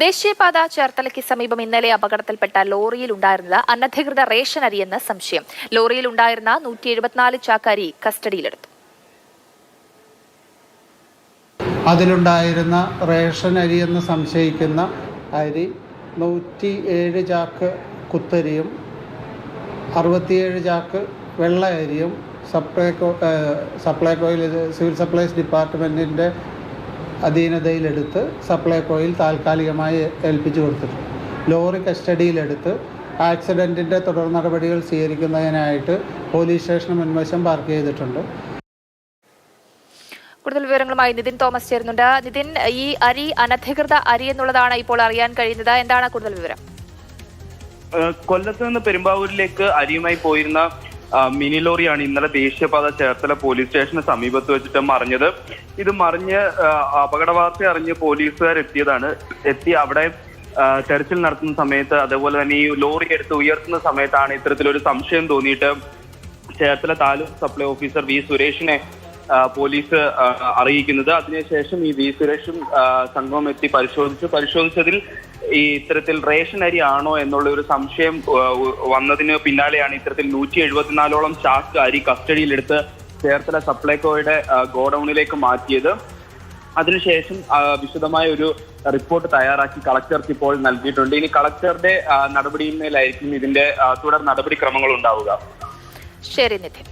ദേശീയപാത ചേർത്തലയ്ക്ക് സമീപം ഇന്നലെ അപകടത്തിൽപ്പെട്ട ലോറിയിൽ ഉണ്ടായിരുന്നത് അനധികൃത റേഷൻ അരിയെന്ന് സംശയം. ലോറിയിൽ ഉണ്ടായിരുന്ന 174 ചാക്ക് അരി കസ്റ്റഡിയിലെടുത്തു. അതിലുണ്ടായിരുന്ന റേഷൻ അരി എന്ന് സംശയിക്കുന്ന അരി 107 ചാക്ക് കുത്തരിയും 67 ചാക്ക് വെള്ള അരിയും സപ്ലൈകോയിൽ സിവിൽ സപ്ലൈസ് ഡിപ്പാർട്ട്മെൻറ്റിൻ്റെ അധീനതയിലെടുത്ത് സപ്ലൈകോയിൽ താൽക്കാലികമായി ഏൽപ്പിച്ചു കൊടുത്തിട്ടുണ്ട്. ലോറി കസ്റ്റഡിയിലെടുത്ത് ആക്സിഡൻറ്റിൻ്റെ തുടർ നടപടികൾ സ്വീകരിക്കുന്നതിനായിട്ട് പോലീസ് സ്റ്റേഷന് മുൻവശം പാർക്ക് ചെയ്തിട്ടുണ്ട്. കൂടുതൽ വിവരങ്ങളുമായി നിതിൻ തോമസ് ചേരുന്നുണ്ട്. നിതിൻ, ഈ അരി അനധികൃത അരി എന്നുള്ളതാണ് ഇപ്പോൾ അറിയാൻ കഴിയുന്നത്. എന്താണ് കൂടുതൽ വിവരം? കൊല്ലത്ത് നിന്ന് പെരുമ്പാവൂരിലേക്ക് അരിയുമായി പോയിരുന്ന മിനി ലോറിയാണ് ഇന്നലെ ദേശീയപാത ചേർത്തല പോലീസ് സ്റ്റേഷന് സമീപത്ത് വെച്ചിട്ട് മറിഞ്ഞത്. ഇത് മറിഞ്ഞ് അപകട വാർത്ത അറിഞ്ഞ് പോലീസുകാർ എത്തി അവിടെ തെരച്ചിൽ നടത്തുന്ന സമയത്ത്, അതേപോലെ തന്നെ ഈ ലോറി എടുത്ത് ഉയർത്തുന്ന സമയത്താണ് ഇത്തരത്തിലൊരു സംശയം തോന്നിയിട്ട് Cherthala taluk supply officer V സുരേഷിനെ പോലീസ് അറിയിക്കുന്നത്. അതിനുശേഷം ഈ വി സുരേഷും സംഘവും എത്തി പരിശോധിച്ചതിൽ ഈ ഇത്തരത്തിൽ റേഷൻ അരി ആണോ എന്നുള്ള ഒരു സംശയം വന്നതിന് പിന്നാലെയാണ് ഇത്തരത്തിൽ 174ഓളം ചാക്ക് അരി കസ്റ്റഡിയിലെടുത്ത് ചേർത്തല സപ്ലൈകോയുടെ ഗോഡൌണിലേക്ക് മാറ്റിയത്. അതിനുശേഷം വിശദമായ ഒരു റിപ്പോർട്ട് തയ്യാറാക്കി കളക്ടർക്ക് ഇപ്പോൾ നൽകിയിട്ടുണ്ട്. ഇനി കളക്ടറുടെ നടപടിയിന്മേലായിരിക്കും ഇതിന്റെ തുടർ നടപടിക്രമങ്ങൾ ഉണ്ടാവുക. ശരി നിതിൻ.